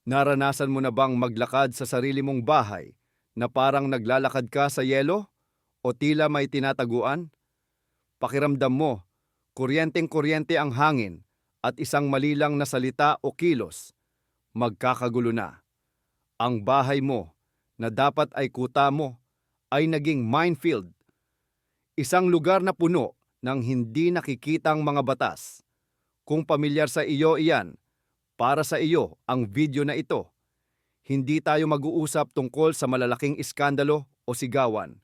Naranasan mo na bang maglakad sa sarili mong bahay na parang naglalakad ka sa yelo o tila may tinataguan? Pakiramdam mo, kuryenteng-kuryente ang hangin at isang malilang na salita o kilos, magkakagulo na. Ang bahay mo, na dapat ay kuta mo, ay naging minefield, isang lugar na puno ng hindi nakikitang mga batas. Kung pamilyar sa iyo iyan, para sa iyo ang video na ito. Hindi tayo mag-uusap tungkol sa malalaking iskandalo o sigawan.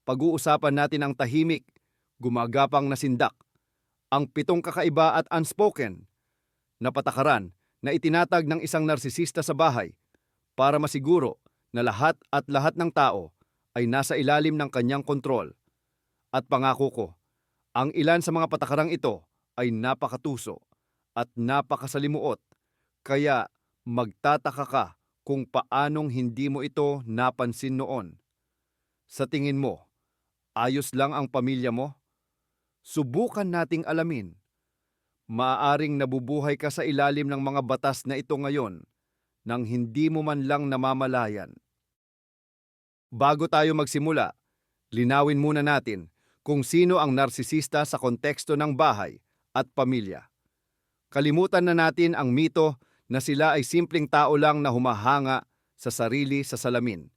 Pag-uusapan natin ang tahimik, gumagapang na sindak, ang pitong kakaiba at unspoken na patakaran na itinatag ng isang narsisista sa bahay para masiguro na lahat ng tao ay nasa ilalim ng kanyang kontrol. At pangako ko, ang ilan sa mga patakarang ito ay napakatuso at napakasalimuot, kaya magtataka ka kung paanong hindi mo ito napansin noon. Sa tingin mo, ayos lang ang pamilya mo? Subukan nating alamin. Maaaring nabubuhay ka sa ilalim ng mga batas na ito ngayon nang hindi mo man lang namamalayan. Bago tayo magsimula, linawin muna natin kung sino ang narsisista sa konteksto ng bahay at pamilya. Kalimutan na natin ang mito na sila ay simpleng tao lang na humahanga sa sarili sa salamin.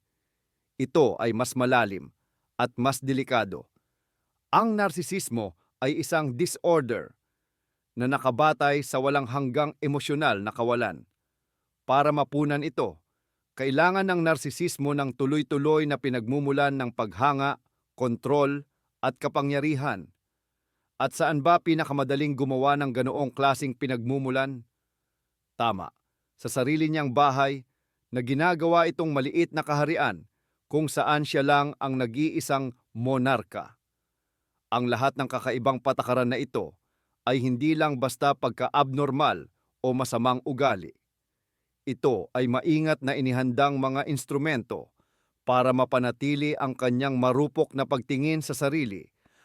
Ito ay mas malalim at mas delikado. Ang narsisismo ay isang disorder na nakabatay sa walang hanggang emosyonal na kawalan. Para mapunan ito, kailangan ng narsisismo ng tuloy-tuloy na pinagmumulan ng paghanga, kontrol, at kapangyarihan. At saan ba pinakamadaling gumawa ng ganoong klasing pinagmumulan? Tama, sa sarili niyang bahay na ginagawa itong maliit na kaharian kung saan siya lang ang nag-iisang monarka. Ang lahat ng kakaibang patakaran na ito ay hindi lang basta pagka-abnormal o masamang ugali. Ito ay maingat na inihandang mga instrumento para mapanatili ang kanyang marupok na pagtingin sa sarili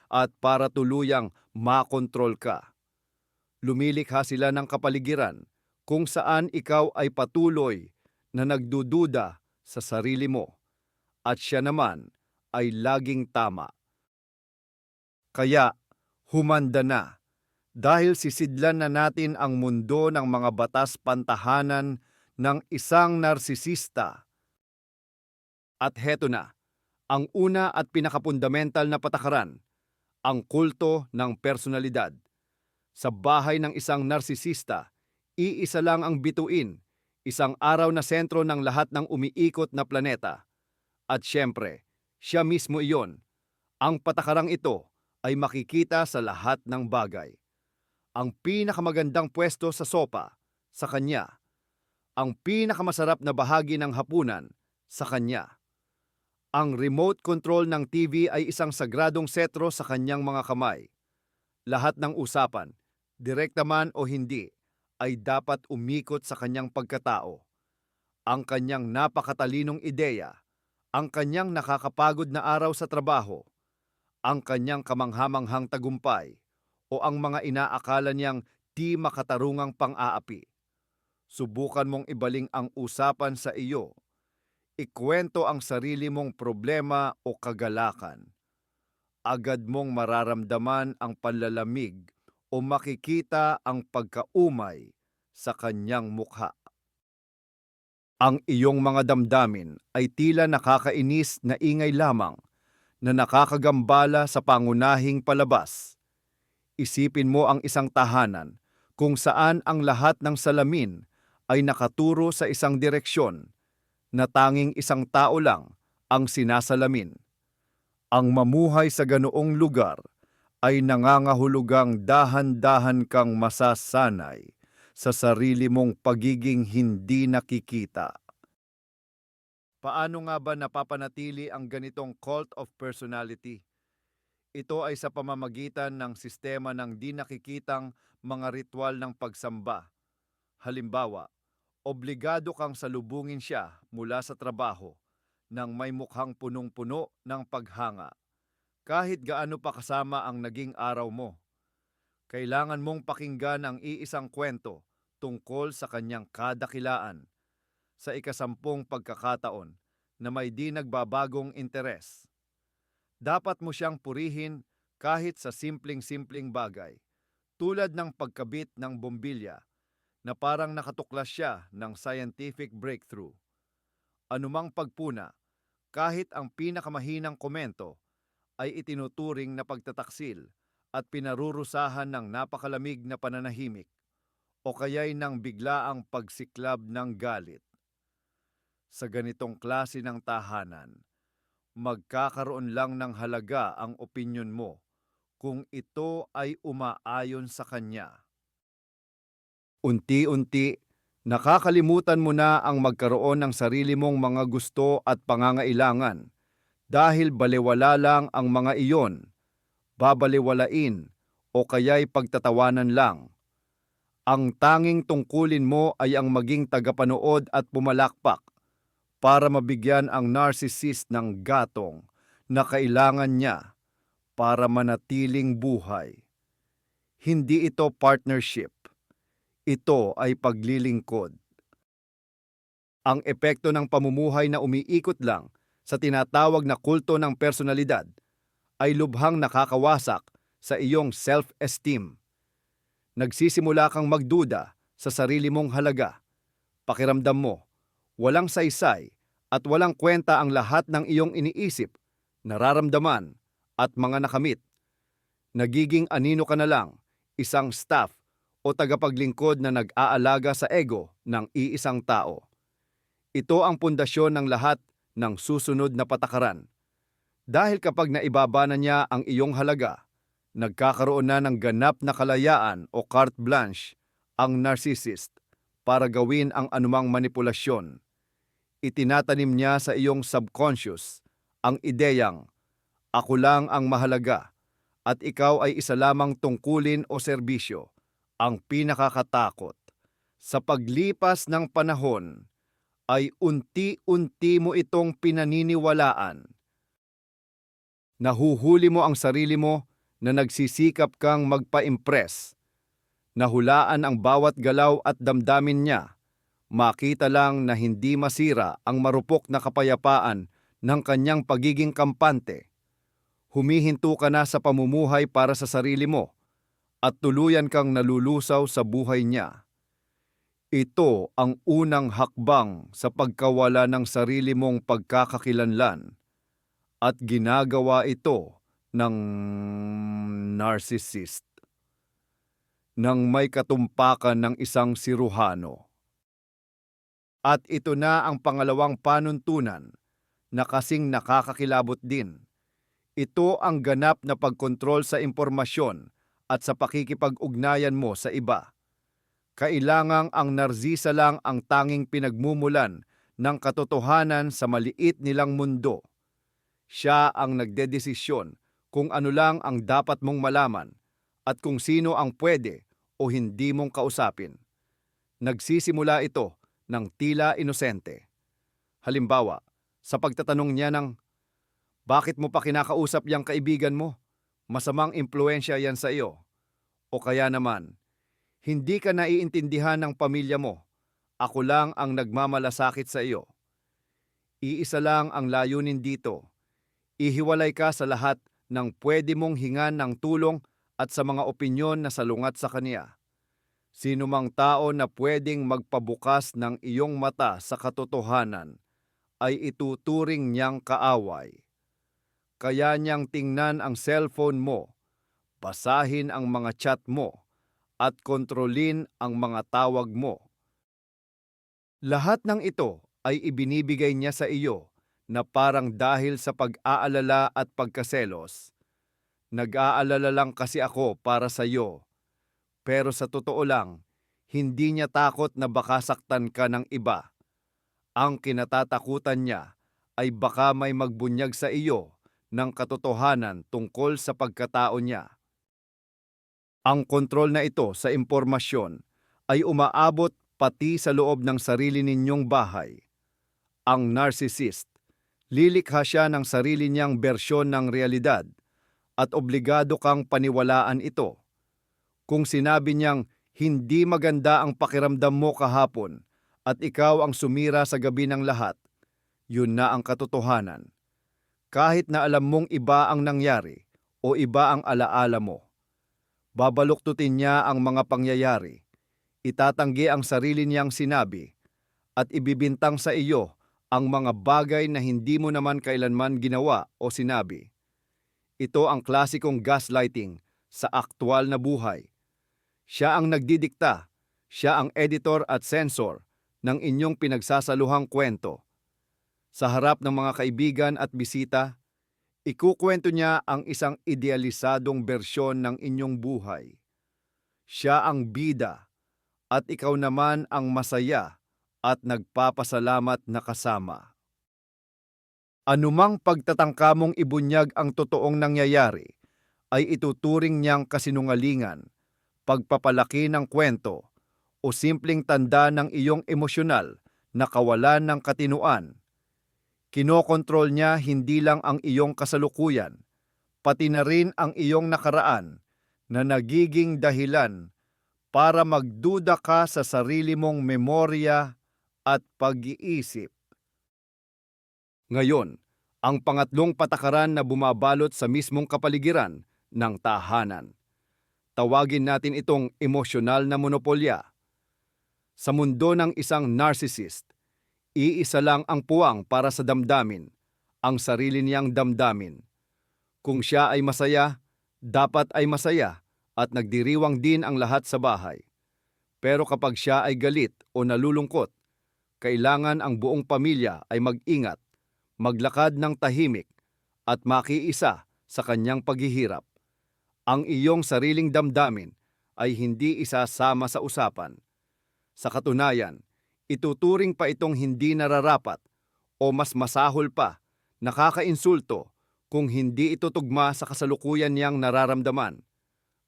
at para tuluyang makontrol ka. Lumilikha sila ng kapaligiran kung saan ikaw ay patuloy na nagdududa sa sarili mo at siya naman ay laging tama. Kaya humanda na dahil sisidlan na natin ang mundo ng mga batas pantahanan ng isang narsisista. At heto na, ang una at pinakapundamental na patakaran, ang kulto ng personalidad. Sa bahay ng isang narsisista, iisa lang ang bituin, isang araw na sentro ng lahat ng umiikot na planeta. At syempre, siya mismo iyon. Ang patakarang ito ay makikita sa lahat ng bagay. Ang pinakamagandang pwesto sa sopa, sa kanya. Ang pinakamasarap na bahagi ng hapunan, sa kanya. Ang remote control ng TV ay isang sagradong setro sa kanyang mga kamay. Lahat ng usapan, direkta man o hindi, ay dapat umikot sa kanyang pagkatao. Ang kanyang napakatalinong ideya, ang kanyang nakakapagod na araw sa trabaho, ang kanyang kamanghamanghang tagumpay, o ang mga inaakala niyang di makatarungang pang-aapi. Subukan mong ibaling ang usapan sa iyo. Ikwento ang sarili mong problema o kagalakan. Agad mong mararamdaman ang panlalamig o makikita ang pagkaumay sa kanyang mukha. Ang iyong mga damdamin ay tila nakakainis na ingay lamang na nakakagambala sa pangunahing palabas. Isipin mo ang isang tahanan kung saan ang lahat ng salamin ay nakaturo sa isang direksyon na tanging isang tao lang ang sinasalamin. Ang mamuhay sa ganoong lugar ay nangangahulugang dahan-dahan kang masasanay sa sarili mong pagiging hindi nakikita. Paano nga ba napapanatili ang ganitong cult of personality? Ito ay sa pamamagitan ng sistema ng di nakikitang mga ritual ng pagsamba. Halimbawa, obligado kang salubungin siya mula sa trabaho nang may mukhang punong-puno ng paghanga. Kahit gaano pa kasama ang naging araw mo, kailangan mong pakinggan ang iisang kwento tungkol sa kanyang kadakilaan sa ikasampung pagkakataon na may di nagbabagong interes. Dapat mo siyang purihin kahit sa simpleng-simpleng bagay, tulad ng pagkabit ng bombilya na parang nakatuklas siya ng scientific breakthrough. Anumang pagpuna, kahit ang pinakamahinang komento, ay itinuturing na pagtataksil at pinarurusahan ng napakalamig na pananahimik o kaya'y ng biglaang pagsiklab ng galit. Sa ganitong klase ng tahanan, magkakaroon lang ng halaga ang opinyon mo kung ito ay umaayon sa kanya. Unti-unti, nakakalimutan mo na ang magkaroon ng sarili mong mga gusto at pangangailangan dahil balewala lang ang mga iyon, babalewalain o kaya'y pagtatawanan lang. Ang tanging tungkulin mo ay ang maging tagapanood at pumalakpak para mabigyan ang narcissist ng gatong na kailangan niya para manatiling buhay. Hindi ito partnership. Ito ay paglilingkod. Ang epekto ng pamumuhay na umiikot lang sa tinatawag na kulto ng personalidad ay lubhang nakakawasak sa iyong self-esteem. Nagsisimula kang magduda sa sarili mong halaga. Pakiramdam mo, walang saysay at walang kwenta ang lahat ng iyong iniisip, nararamdaman at mga nakamit. Nagiging anino ka na lang, isang staff o tagapaglingkod na nag-aalaga sa ego ng iisang tao. Ito ang pundasyon ng lahat ng susunod na patakaran. Dahil kapag naibaba na niya ang iyong halaga, nagkakaroon na ng ganap na kalayaan o carte blanche ang narcissist para gawin ang anumang manipulasyon. Itinatanim niya sa iyong subconscious ang ideyang, ako lang ang mahalaga at ikaw ay isa lamang tungkulin o serbisyo. Ang pinakakatakot sa paglipas ng panahon ay unti-unti mo itong pinaniniwalaan. Nahuhuli mo ang sarili mo na nagsisikap kang magpa-impress. Nahulaan ang bawat galaw at damdamin niya. Makita lang na hindi masira ang marupok na kapayapaan ng kanyang pagiging kampante. Humihinto ka na sa pamumuhay para sa sarili mo at tuluyan kang nalulusaw sa buhay niya. Ito ang unang hakbang sa pagkawala ng sarili mong pagkakakilanlan at ginagawa ito ng narcissist nang may katumpakan ng isang siruhano. At ito na ang pangalawang panuntunan na kasing nakakakilabot din. Ito ang ganap na pagkontrol sa impormasyon at sa pakikipag-ugnayan mo sa iba. Kailangang ang narsisa lang ang tanging pinagmumulan ng katotohanan sa maliit nilang mundo. Siya ang nagdedesisyon kung ano lang ang dapat mong malaman at kung sino ang pwede o hindi mong kausapin. Nagsisimula ito ng tila inosente. Halimbawa, sa pagtatanong niya ng, bakit mo pa kinakausap yang kaibigan mo? Masamang impluensya yan sa iyo. O kaya naman, hindi ka naiintindihan ng pamilya mo. Ako lang ang nagmamalasakit sa iyo. Iisa lang ang layunin dito. Ihiwalay ka sa lahat ng pwede mong hingan ng tulong at sa mga opinyon na salungat sa kanya. Sino mang tao na pwedeng magpabukas ng iyong mata sa katotohanan ay ituturing niyang kaaway. Kaya niyang tingnan ang cellphone mo, basahin ang mga chat mo, at kontrolin ang mga tawag mo. Lahat ng ito ay ibinibigay niya sa iyo na parang dahil sa pag-aalala at pagkaselos. Nag-aalala lang kasi ako para sa iyo. Pero sa totoo lang, hindi niya takot na baka saktan ka ng iba. Ang kinatatakutan niya ay baka may magbunyag sa iyo ng katotohanan tungkol sa pagkatao niya. Ang kontrol na ito sa impormasyon ay umaabot pati sa loob ng sarili ninyong bahay. Ang narcissist, lilikha siya ng sarili niyang bersyon ng realidad at obligado kang paniwalaan ito. Kung sinabi niyang hindi maganda ang pakiramdam mo kahapon at ikaw ang sumira sa gabi ng lahat, yun na ang katotohanan. Kahit na alam mong iba ang nangyari o iba ang alaala mo, babaluktutin niya ang mga pangyayari, itatanggi ang sarili niyang sinabi, at ibibintang sa iyo ang mga bagay na hindi mo naman kailanman ginawa o sinabi. Ito ang klasikong gaslighting sa aktwal na buhay. Siya ang nagdidikta, siya ang editor at censor ng inyong pinagsasaluhang kwento. Sa harap ng mga kaibigan at bisita, ikukwento niya ang isang idealisadong bersyon ng inyong buhay. Siya ang bida at ikaw naman ang masaya at nagpapasalamat na kasama. Anumang pagtatangka mong ibunyag ang totoong nangyayari ay ituturing niyang kasinungalingan, pagpapalaki ng kwento, o simpleng tanda ng iyong emosyonal na kawalan ng katinuan. Kinokontrol niya hindi lang ang iyong kasalukuyan, pati na rin ang iyong nakaraan na nagiging dahilan para magduda ka sa sarili mong memorya at pag-iisip. Ngayon, ang pangatlong patakaran na bumabalot sa mismong kapaligiran ng tahanan. Tawagin natin itong emosyonal na monopolya. Sa mundo ng isang narcissist, iisa lang ang puwang para sa damdamin, ang sarili niyang damdamin. Kung siya ay masaya, dapat ay masaya at nagdiriwang din ang lahat sa bahay. Pero kapag siya ay galit o nalulungkot, kailangan ang buong pamilya ay mag-ingat, maglakad ng tahimik at makiisa sa kanyang paghihirap. Ang iyong sariling damdamin ay hindi isasama sa usapan. Sa katunayan, ituturing pa itong hindi nararapat o mas masahol pa, nakakainsulto kung hindi ito tugma sa kasalukuyan niyang nararamdaman.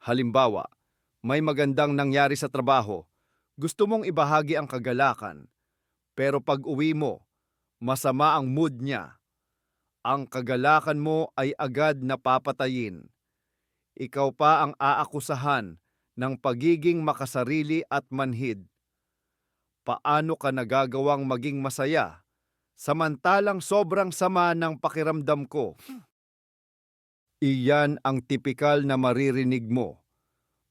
Halimbawa, may magandang nangyari sa trabaho, gusto mong ibahagi ang kagalakan, pero pag uwi mo, masama ang mood niya. Ang kagalakan mo ay agad napapatayin. Ikaw pa ang aakusahan ng pagiging makasarili at manhid. Paano ka nagagawang maging masaya, samantalang sobrang sama ng pakiramdam ko? Iyan ang tipikal na maririnig mo,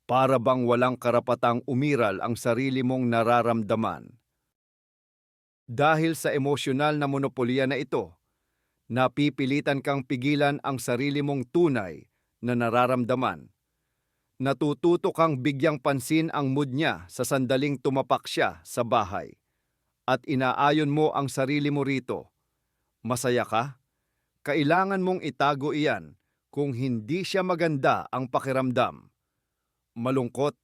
para bang walang karapatang umiral ang sarili mong nararamdaman. Dahil sa emosyonal na monopolya na ito, napipilitan kang pigilan ang sarili mong tunay na nararamdaman. Natututo kang bigyang pansin ang mood niya sa sandaling tumapak siya sa bahay. At inaayon mo ang sarili mo rito. Masaya ka? Kailangan mong itago iyan kung hindi siya maganda ang pakiramdam. Malungkot?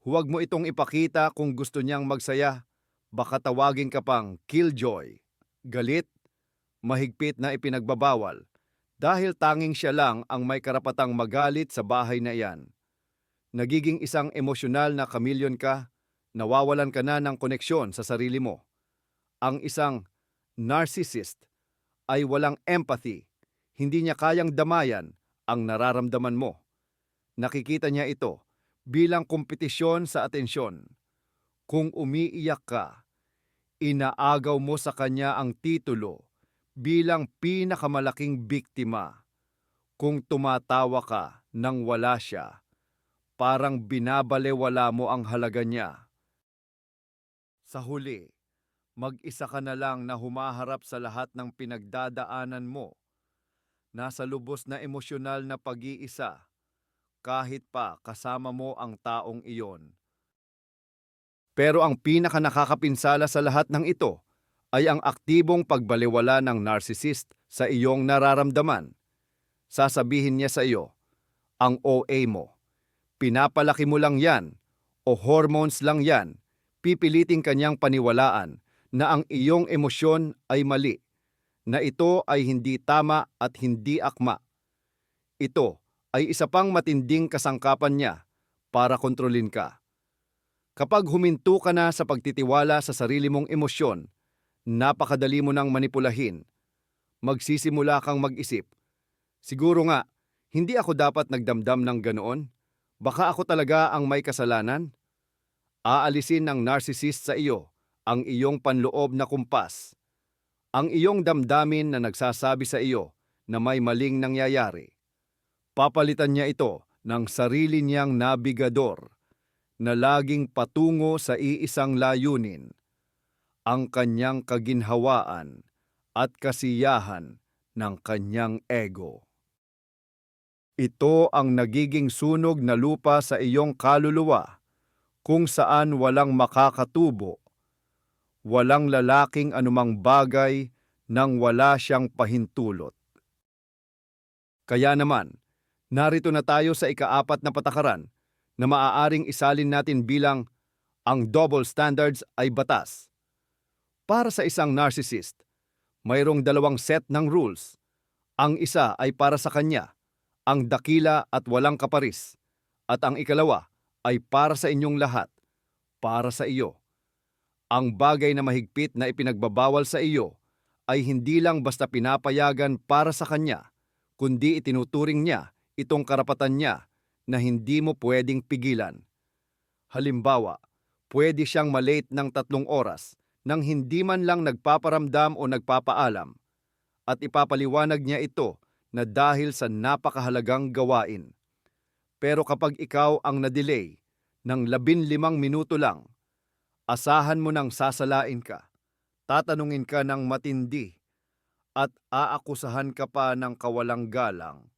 Huwag mo itong ipakita kung gusto niyang magsaya. Baka tawagin ka pang killjoy. Galit? Mahigpit na ipinagbabawal dahil tanging siya lang ang may karapatang magalit sa bahay na iyan. Nagiging isang emosyonal na chameleon ka, nawawalan ka na ng koneksyon sa sarili mo. Ang isang narcissist ay walang empathy, hindi niya kayang damayan ang nararamdaman mo. Nakikita niya ito bilang kompetisyon sa atensyon. Kung umiiyak ka, inaagaw mo sa kanya ang titulo bilang pinakamalaking biktima. Kung tumatawa ka nang wala siya, parang binabalewala mo ang halaga niya. Sa huli, mag-isa ka na lang na humaharap sa lahat ng pinagdadaanan mo. Nasa lubos na emosyonal na pag-iisa, kahit pa kasama mo ang taong iyon. Pero ang pinaka-nakakapinsala sa lahat ng ito ay ang aktibong pagbalewala ng narcissist sa iyong nararamdaman. Sasabihin niya sa iyo, ang OA mo. Pinapalaki mo lang yan o hormones lang yan. Pipiliting kanyang paniwalaan na ang iyong emosyon ay mali, na ito ay hindi tama at hindi akma. Ito ay isa pang matinding kasangkapan niya para kontrolin ka. Kapag huminto ka na sa pagtitiwala sa sarili mong emosyon, napakadali mo nang manipulahin. Magsisimula kang mag-isip, siguro nga, hindi ako dapat nagdamdam ng ganoon? Baka ako talaga ang may kasalanan? Aalisin ng narcissist sa iyo ang iyong panloob na kumpas, ang iyong damdamin na nagsasabi sa iyo na may maling nangyayari. Papalitan niya ito ng sarili niyang nabigador na laging patungo sa iisang layunin, ang kanyang kaginhawaan at kasiyahan ng kanyang ego. Ito ang nagiging sunog na lupa sa iyong kaluluwa kung saan walang makakatubo, walang lalaking anumang bagay nang wala siyang pahintulot. Kaya naman, narito na tayo sa ikaapat na patakaran na maaaring isalin natin bilang ang double standards ay batas. Para sa isang narcissist, mayroong dalawang set ng rules. Ang isa ay para sa kanya, ang dakila at walang kaparis, at ang ikalawa ay para sa inyong lahat, para sa iyo. Ang bagay na mahigpit na ipinagbabawal sa iyo ay hindi lang basta pinapayagan para sa kanya, kundi itinuturing niya itong karapatan niya na hindi mo pwedeng pigilan. Halimbawa, pwede siyang malate ng 3 oras nang hindi man lang nagpaparamdam o nagpapaalam, at ipapaliwanag niya ito na dahil sa napakahalagang gawain. Pero kapag ikaw ang na-delay ng 15 minuto lang, asahan mo nang sasalain ka, tatanungin ka ng matindi, at aakusahan ka pa ng kawalang galang.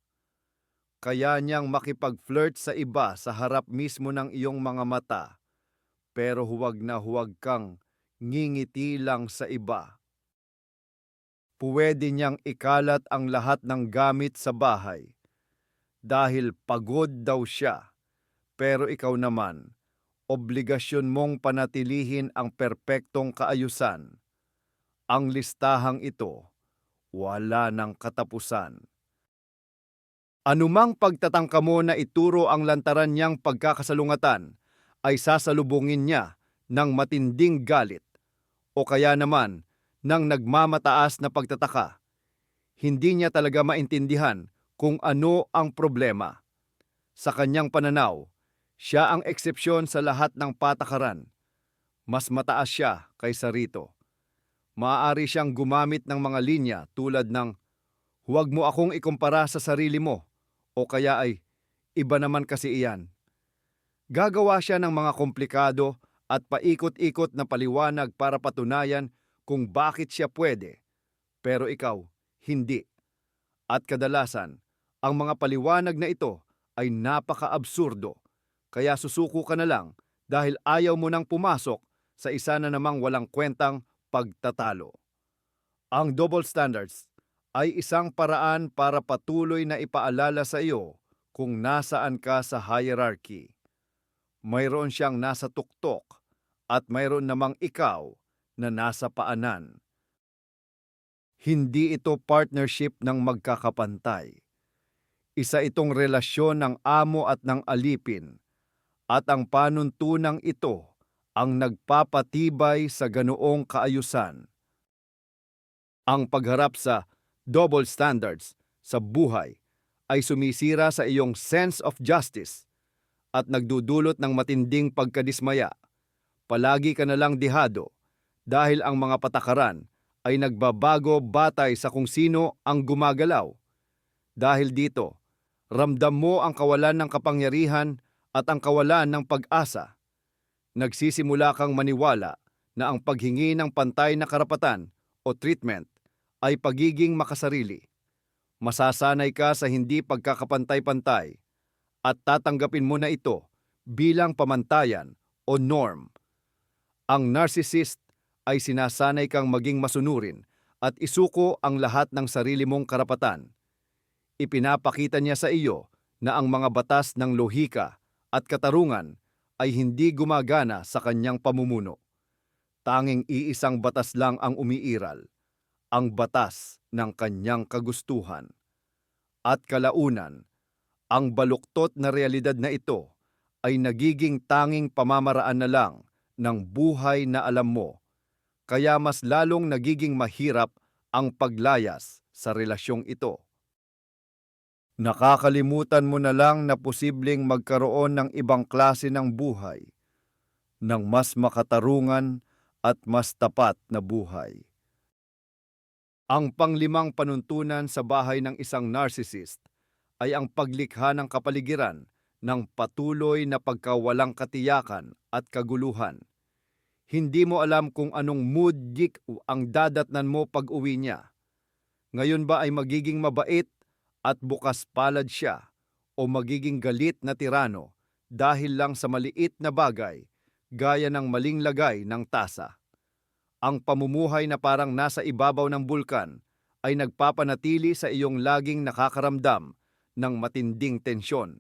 Kaya niyang makipag-flirt sa iba sa harap mismo ng iyong mga mata, pero huwag na huwag kang ngingiti lang sa iba. Puwede niyang ikalat ang lahat ng gamit sa bahay dahil pagod daw siya, pero ikaw naman, obligasyon mong panatilihin ang perpektong kaayusan. Ang listahang ito, wala ng katapusan. Anumang pagtatangka mo na ituro ang lantaran niyang pagkakasalungatan ay sasalubungin niya ng matinding galit o kaya naman ng nagmamataas na pagtataka. Hindi niya talaga maintindihan kung ano ang problema. Sa kanyang pananaw, siya ang eksepsyon sa lahat ng patakaran. Mas mataas siya kaysa rito. Maaari siyang gumamit ng mga linya tulad ng, "Huwag mo akong ikumpara sa sarili mo," o kaya ay, "Iba naman kasi iyan." Gagawa siya ng mga komplikado at paikot-ikot na paliwanag para patunayan kung bakit siya pwede, pero ikaw, hindi. At kadalasan, ang mga paliwanag na ito ay napaka-absurdo, kaya susuko ka na lang dahil ayaw mo nang pumasok sa isa na namang walang kwentang pagtatalo. Ang double standards ay isang paraan para patuloy na ipaalala sa iyo kung nasaan ka sa hierarchy. Mayroon siyang nasa tuktok at mayroon namang ikaw na nasa paanan. Hindi ito partnership ng magkakapantay. Isa itong relasyon ng amo at ng alipin, at ang panuntunang ito ang nagpapatibay sa ganoong kaayusan. Ang pagharap sa double standards sa buhay ay sumisira sa iyong sense of justice at nagdudulot ng matinding pagkadismaya. Palagi ka na lang dihado dahil ang mga patakaran ay nagbabago batay sa kung sino ang gumagalaw. Dahil dito, ramdam mo ang kawalan ng kapangyarihan at ang kawalan ng pag-asa. Nagsisimula kang maniwala na ang paghingi ng pantay na karapatan o treatment ay pagiging makasarili. Masasanay ka sa hindi pagkakapantay-pantay at tatanggapin mo na ito bilang pamantayan o norm. Ang narcissist ay sinasanay kang maging masunurin at isuko ang lahat ng sarili mong karapatan. Ipinapakita niya sa iyo na ang mga batas ng lohika at katarungan ay hindi gumagana sa kanyang pamumuno. Tanging iisang batas lang ang umiiral, ang batas ng kanyang kagustuhan. At kalaunan, ang baluktot na realidad na ito ay nagiging tanging pamamaraan na lang ng buhay na alam mo, kaya mas lalong nagiging mahirap ang paglayas sa relasyong ito. Nakakalimutan mo na lang na posibleng magkaroon ng ibang klase ng buhay, ng mas makatarungan at mas tapat na buhay. Ang panglimang panuntunan sa bahay ng isang narcissist ay ang paglikha ng kapaligiran ng patuloy na pagkawalang katiyakan at kaguluhan. Hindi mo alam kung anong mood geek ang dadatnan mo pag-uwi niya. Ngayon ba ay magiging mabait at bukas palad siya o magiging galit na tirano dahil lang sa maliit na bagay gaya ng maling lagay ng tasa? Ang pamumuhay na parang nasa ibabaw ng bulkan ay nagpapanatili sa iyong laging nakakaramdam ng matinding tensyon.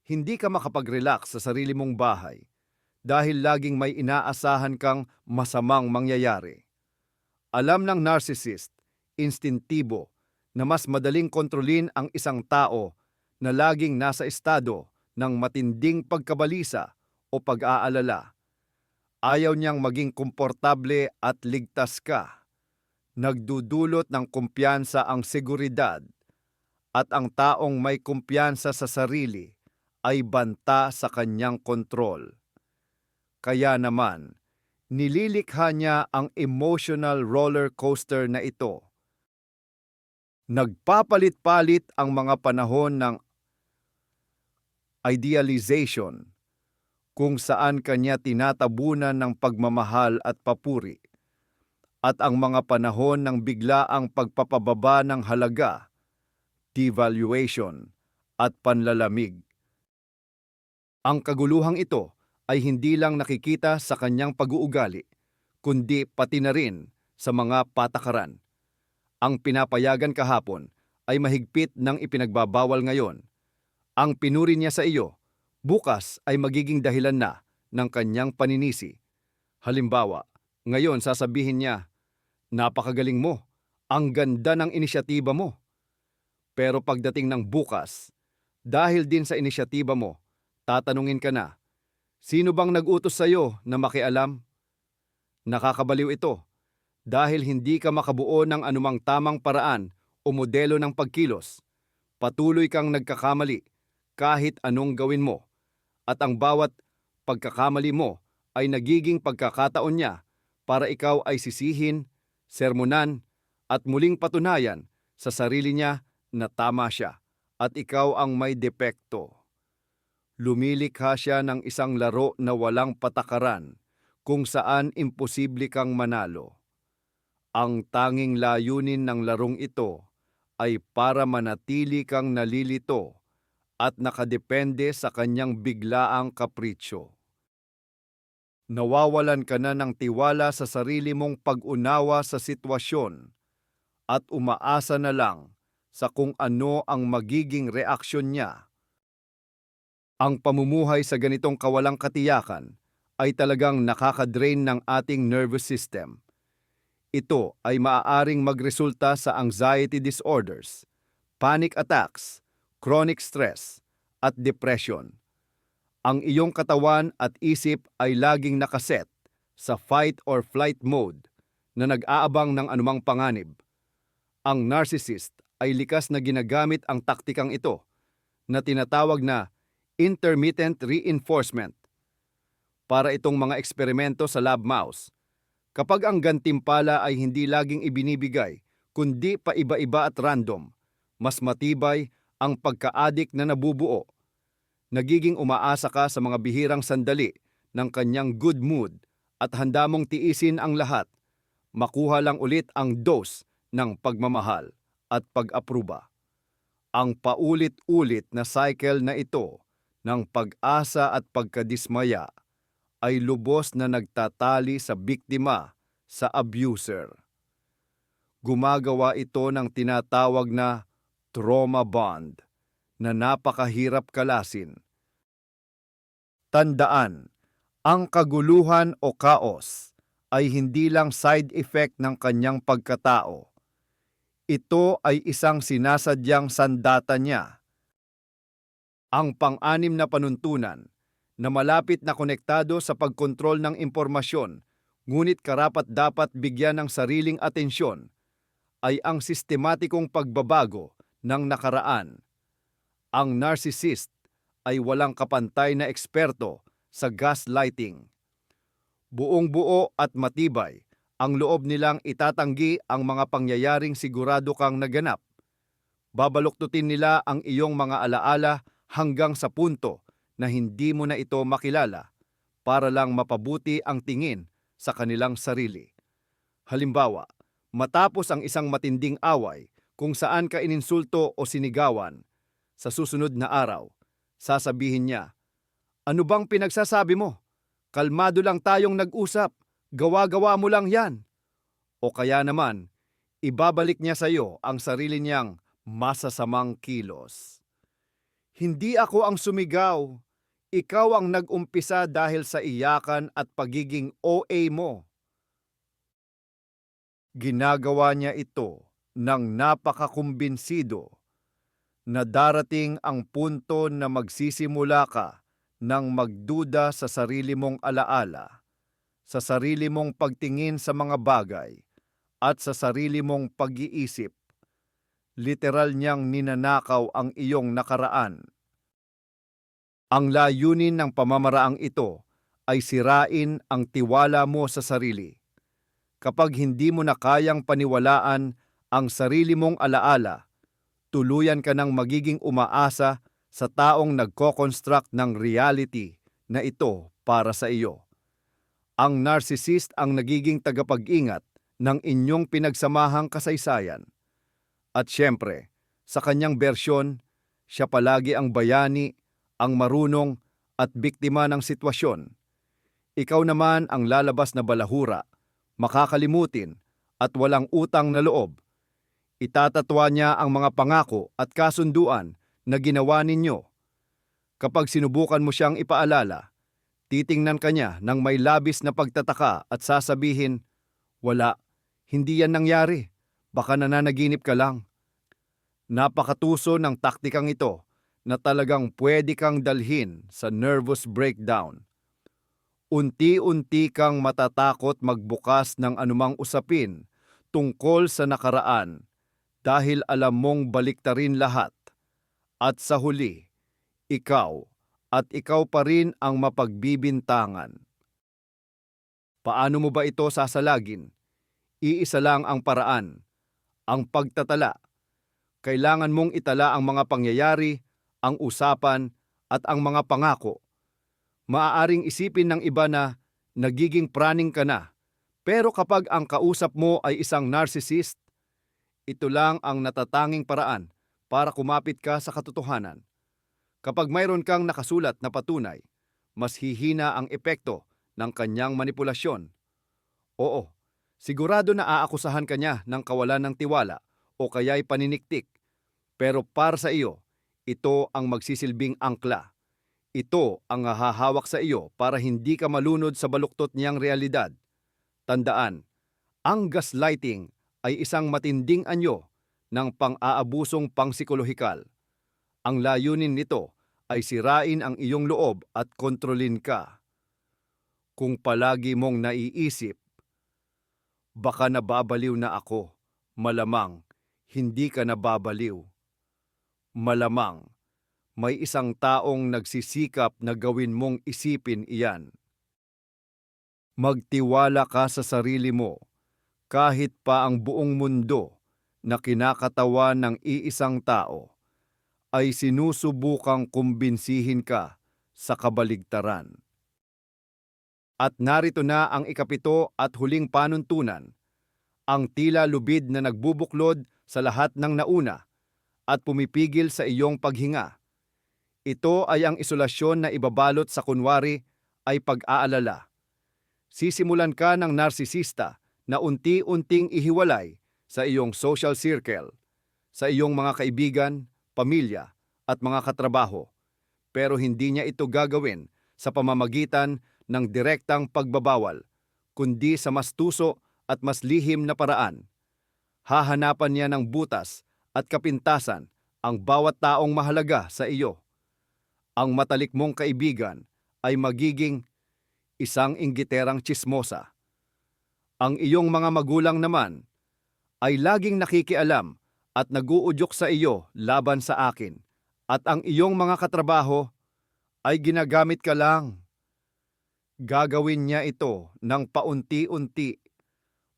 Hindi ka makapag-relax sa sarili mong bahay dahil laging may inaasahan kang masamang mangyayari. Alam ng narcissist, instintibo, na mas madaling kontrolin ang isang tao na laging nasa estado ng matinding pagkabalisa o pag-aalala. Ayaw niyang maging komportable at ligtas ka. Nagdudulot ng kumpiyansa ang seguridad at ang taong may kumpiyansa sa sarili ay banta sa kanyang kontrol. Kaya naman, nililikha niya ang emotional roller coaster na ito. Nagpapalit-palit ang mga panahon ng idealization, kung saan kanya tinatabunan ng pagmamahal at papuri, at ang mga panahon ng biglaang pagpapababa ng halaga, devaluation, at panlalamig. Ang kaguluhang ito ay hindi lang nakikita sa kanyang pag-uugali, kundi pati na rin sa mga patakaran. Ang pinapayagan kahapon ay mahigpit ng ipinagbabawal ngayon. Ang pinuri niya sa iyo, bukas ay magiging dahilan na ng kanyang paninisi. Halimbawa, ngayon sasabihin niya, "Napakagaling mo, ang ganda ng inisyatiba mo." Pero pagdating ng bukas, dahil din sa inisyatiba mo, tatanungin ka na, "Sino bang nag-utos sa iyo na makialam?" Nakakabaliw ito dahil hindi ka makabuo ng anumang tamang paraan o modelo ng pagkilos. Patuloy kang nagkakamali kahit anong gawin mo. At ang bawat pagkakamali mo ay nagiging pagkakataon niya para ikaw ay sisihin, sermonan, at muling patunayan sa sarili niya na tama siya at ikaw ang may depekto. Lumilikha siya ng isang laro na walang patakaran kung saan imposible kang manalo. Ang tanging layunin ng larong ito ay para manatili kang nalilito at nakadepende sa kanyang biglaang kapritsyo. Nawawalan ka na ng tiwala sa sarili mong pag-unawa sa sitwasyon at umaasa na lang sa kung ano ang magiging reaksyon niya. Ang pamumuhay sa ganitong kawalang katiyakan ay talagang nakakadrain ng ating nervous system. Ito ay maaaring magresulta sa anxiety disorders, panic attacks, chronic stress, at depression. Ang iyong katawan at isip ay laging nakaset sa fight or flight mode na nag-aabang ng anumang panganib. Ang narcissist ay likas na ginagamit ang taktikang ito na tinatawag na intermittent reinforcement para itong mga eksperimento sa lab mouse. Kapag ang gantimpala ay hindi laging ibinibigay, kundi paiba-iba at random, mas matibay ang pagka-addict na nabubuo. Nagiging umaasa ka sa mga bihirang sandali ng kanyang good mood at handa mong tiisin ang lahat. Makuha lang ulit ang dose ng pagmamahal at pag-apruba. Ang paulit-ulit na cycle na ito ng pag-asa at pagkadismaya ay lubos na nagtatali sa biktima sa abuser. Gumagawa ito ng tinatawag na trauma bond na napakahirap kalasin. Tandaan, ang kaguluhan o kaos ay hindi lang side effect ng kanyang pagkatao. Ito ay isang sinasadyang sandata niya. Ang pang-anim na panuntunan na malapit na konektado sa pagkontrol ng impormasyon, ngunit karapat-dapat bigyan ng sariling atensyon, ay ang sistematikong pagbabago ng nakaraan. Ang narcissist ay walang kapantay na eksperto sa gaslighting. Buong-buo at matibay ang loob nilang itatanggi ang mga pangyayaring sigurado kang naganap. Babaluktutin nila ang iyong mga alaala hanggang sa punto na hindi mo na ito makilala para lang mapabuti ang tingin sa kanilang sarili. Halimbawa, matapos ang isang matinding away kung saan ka ininsulto o sinigawan, sa susunod na araw, sasabihin niya, "Ano bang pinagsasabi mo? Kalmado lang tayong nag-usap, gawa-gawa mo lang yan." O kaya naman, ibabalik niya sa iyo ang sarili niyang masasamang kilos. "Hindi ako ang sumigaw, ikaw ang nag-umpisa dahil sa iyakan at pagiging OA mo." Ginagawa niya ito ng napakakumbinsido na darating ang punto na magsisimula ka ng magduda sa sarili mong alaala, sa sarili mong pagtingin sa mga bagay, at sa sarili mong pag-iisip. Literal niyang ninanakaw ang iyong nakaraan. Ang layunin ng pamamaraang ito ay sirain ang tiwala mo sa sarili. Kapag hindi mo na kayang paniwalaan ang sarili mong alaala, tuluyan ka ng magiging umaasa sa taong nagko-construct ng reality na ito para sa iyo. Ang narcissist ang nagiging tagapag-ingat ng inyong pinagsamahang kasaysayan. At siyempre, sa kanyang bersyon, siya palagi ang bayani, ang marunong at biktima ng sitwasyon. Ikaw naman ang lalabas na balahura, makakalimutin at walang utang na loob. Itatatwa niya ang mga pangako at kasunduan na ginawa ninyo. Kapag sinubukan mo siyang ipaalala, titingnan ka niya ng may labis na pagtataka at sasabihin, "Wala, hindi yan nangyari, baka nananaginip ka lang." Napakatuso ng taktikang ito na talagang pwede kang dalhin sa nervous breakdown. Unti-unti kang matatakot magbukas ng anumang usapin tungkol sa nakaraan dahil alam mong baliktarin lahat. At sa huli, ikaw at ikaw pa rin ang mapagbibintangan. Paano mo ba ito sasalagin? Iisa lang ang paraan, ang pagtatala. Kailangan mong itala ang mga pangyayari, ang usapan, at ang mga pangako. Maaaring isipin ng iba na nagiging praning ka na, pero kapag ang kausap mo ay isang narcissist, ito lang ang natatanging paraan para kumapit ka sa katotohanan. Kapag mayroon kang nakasulat na patunay, mas hihina ang epekto ng kanyang manipulasyon. Oo, sigurado na aakusahan ka niya ng kawalan ng tiwala o kaya'y paniniktik. Pero para sa iyo, ito ang magsisilbing angkla. Ito ang hahawak sa iyo para hindi ka malunod sa baluktot niyang realidad. Tandaan, ang gaslighting ay isang matinding anyo ng pang-aabusong pangpsikolohikal. Ang layunin nito ay sirain ang iyong loob at kontrolin ka. Kung palagi mong naiisip, "Baka nababaliw na ako," malamang hindi ka nababaliw. Malamang may isang taong nagsisikap na gawin mong isipin iyan. Magtiwala ka sa sarili mo kahit pa ang buong mundo na kinakatawan ng iisang tao ay sinusubukang kumbinsihin ka sa kabaligtaran. At narito na ang ikapito at huling panuntunan, ang tila lubid na nagbubuklod sa lahat ng nauna at pumipigil sa iyong paghinga. Ito ay ang isolasyon na ibabalot sa kunwari ay pag-aalala. Sisimulan ka ng narsisista na unti-unting ihiwalay sa iyong social circle, sa iyong mga kaibigan, pamilya, at mga katrabaho. Pero hindi niya ito gagawin sa pamamagitan ng direktang pagbabawal, kundi sa mas tuso at mas lihim na paraan. Hahanapan niya ng butas at kapintasan ang bawat taong mahalaga sa iyo. Ang matalik mong kaibigan ay magiging isang inggiterang tsismosa. Ang iyong mga magulang naman ay laging nakikialam at naguudyok sa iyo laban sa akin, at ang iyong mga katrabaho ay ginagamit ka lang. Gagawin niya ito ng paunti-unti,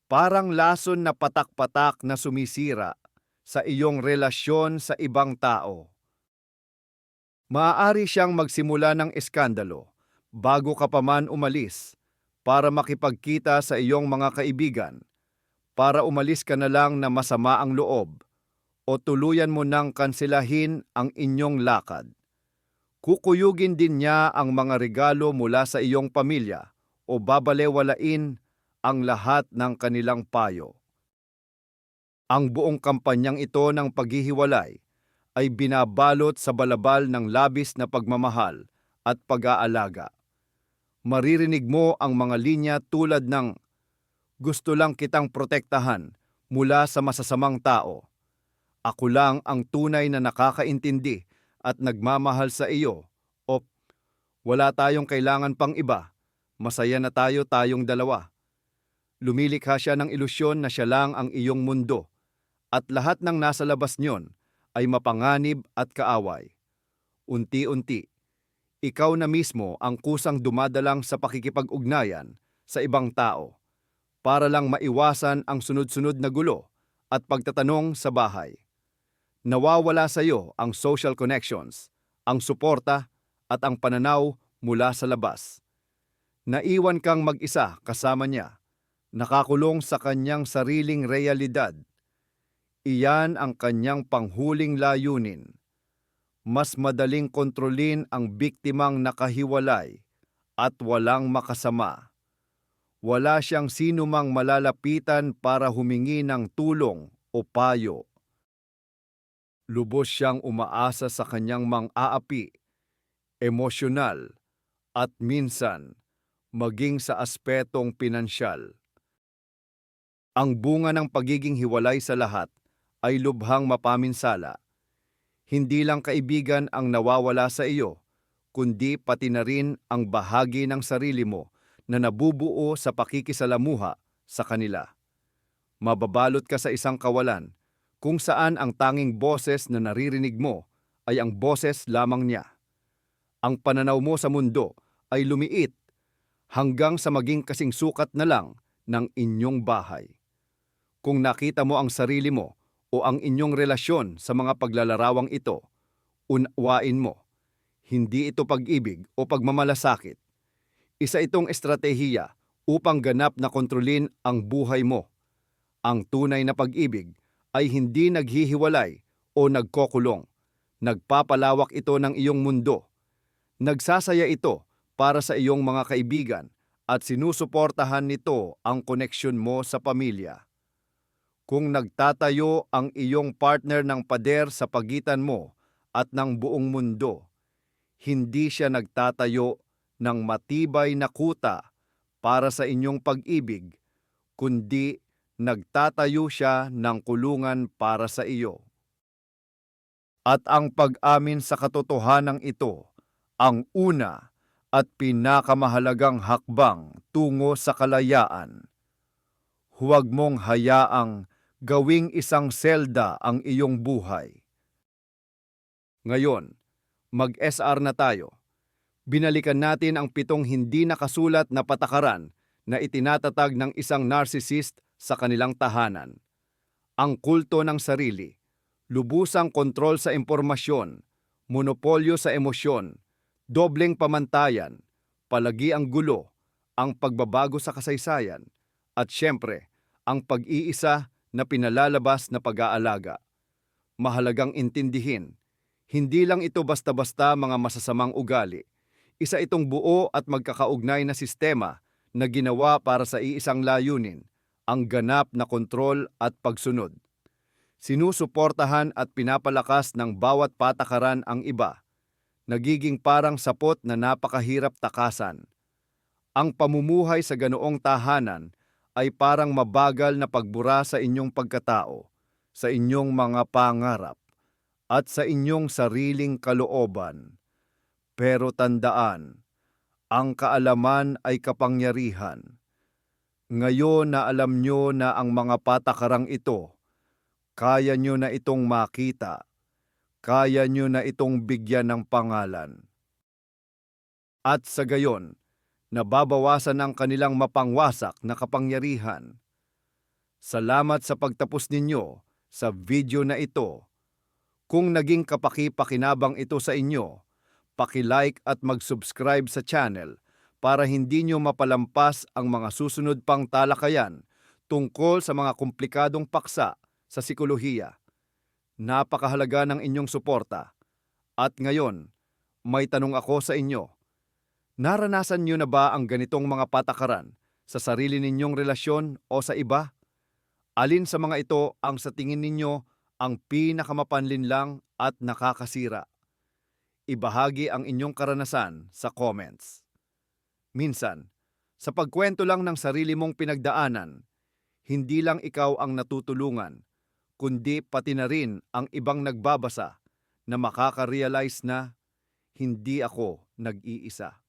parang lason na patak-patak na sumisira sa iyong relasyon sa ibang tao. Maaari siyang magsimula ng eskandalo bago ka pa man umalis para makipagkita sa iyong mga kaibigan, para umalis ka na lang na masama ang loob o tuluyan mo nang kansilahin ang inyong lakad. Kukuyugin din niya ang mga regalo mula sa iyong pamilya o babalewalain ang lahat ng kanilang payo. Ang buong kampanyang ito ng paghihiwalay ay binabalot sa balabal ng labis na pagmamahal at pag-aalaga. Maririnig mo ang mga linya tulad ng "Gusto lang kitang protektahan mula sa masasamang tao. Ako lang ang tunay na nakakaintindi at nagmamahal sa iyo," o "Wala tayong kailangan pang iba. Masaya na tayong dalawa." Lumilikha siya ng ilusyon na siya lang ang iyong mundo at lahat ng nasa labas niyon ay mapanganib at kaaway. Unti-unti, ikaw na mismo ang kusang dumadalang sa pakikipag-ugnayan sa ibang tao para lang maiwasan ang sunod-sunod na gulo at pagtatanong sa bahay. Nawawala sa iyo ang social connections, ang suporta at ang pananaw mula sa labas. Naiwan kang mag-isa kasama niya, nakakulong sa kanyang sariling realidad. Iyan ang kanyang panghuling layunin. Mas madaling kontrolin ang biktimang nakahiwalay at walang makasama. Wala siyang sinumang malalapitan para humingi ng tulong o payo. Lubos siyang umaasa sa kanyang mang-aapi, emosyonal, at minsan, maging sa aspetong pinansyal. Ang bunga ng pagiging hiwalay sa lahat ay lubhang mapaminsala. Hindi lang kaibigan ang nawawala sa iyo, kundi pati na rin ang bahagi ng sarili mo na nabubuo sa pakikisalamuha sa kanila. Mababalot ka sa isang kawalan kung saan ang tanging boses na naririnig mo ay ang boses lamang niya. Ang pananaw mo sa mundo ay lumiit hanggang sa maging kasing sukat na lang ng inyong bahay. Kung nakita mo ang sarili mo o ang inyong relasyon sa mga paglalarawang ito, unawain mo. Hindi ito pag-ibig o pagmamalasakit. Isa itong estratehiya upang ganap na kontrolin ang buhay mo. Ang tunay na pag-ibig ay hindi naghihiwalay o nagkokulong. Nagpapalawak ito ng iyong mundo. Nagsasaya ito para sa iyong mga kaibigan at sinusuportahan nito ang koneksyon mo sa pamilya. Kung nagtatayo ang iyong partner ng pader sa pagitan mo at ng buong mundo, hindi siya nagtatayo ng matibay na kuta para sa inyong pag-ibig, kundi nagtatayo siya ng kulungan para sa iyo. At ang pag-amin sa katotohanan ito, ang una at pinakamahalagang hakbang tungo sa kalayaan. Huwag mong hayaang gawing isang selda ang iyong buhay. Ngayon, mag-SR na tayo. Binalikan natin ang 7 hindi nakasulat na patakaran na itinatatag ng isang narcissist sa kanilang tahanan. Ang kulto ng sarili, lubusang kontrol sa impormasyon, monopolyo sa emosyon, dobleng pamantayan, palagi ang gulo, ang pagbabago sa kasaysayan, at syempre, ang pag-iisa na pinalalabas na pag-aalaga. Mahalagang intindihin, hindi lang ito basta-basta mga masasamang ugali. Isa itong buo at magkakaugnay na sistema na ginawa para sa iisang layunin, ang ganap na kontrol at pagsunod. Sinusuportahan at pinapalakas ng bawat patakaran ang iba. Nagiging parang sapot na napakahirap takasan. Ang pamumuhay sa ganoong tahanan ay parang mabagal na pagbura sa inyong pagkatao, sa inyong mga pangarap, at sa inyong sariling kalooban. Pero tandaan, ang kaalaman ay kapangyarihan. Ngayon na alam nyo na ang mga patakarang ito, kaya nyo na itong makita, kaya nyo na itong bigyan ng pangalan. At sa gayon, nababawasan ang kanilang mapangwasak na kapangyarihan. Salamat sa pagtapos ninyo sa video na ito. Kung naging kapaki-pakinabang ito sa inyo, paki-like at mag-subscribe sa channel para hindi nyo mapalampas ang mga susunod pang talakayan tungkol sa mga komplikadong paksa sa psikolohiya. Napakahalaga ng inyong suporta. At ngayon, may tanong ako sa inyo. Naranasan nyo na ba ang ganitong mga patakaran sa sarili ninyong relasyon o sa iba? Alin sa mga ito ang sa tingin ninyo ang pinakamapanlinlang at nakakasira? Ibahagi ang inyong karanasan sa comments. Minsan, sa pagkwento lang ng sarili mong pinagdaanan, hindi lang ikaw ang natutulungan, kundi pati na rin ang ibang nagbabasa na makaka-realize na hindi ako nag-iisa.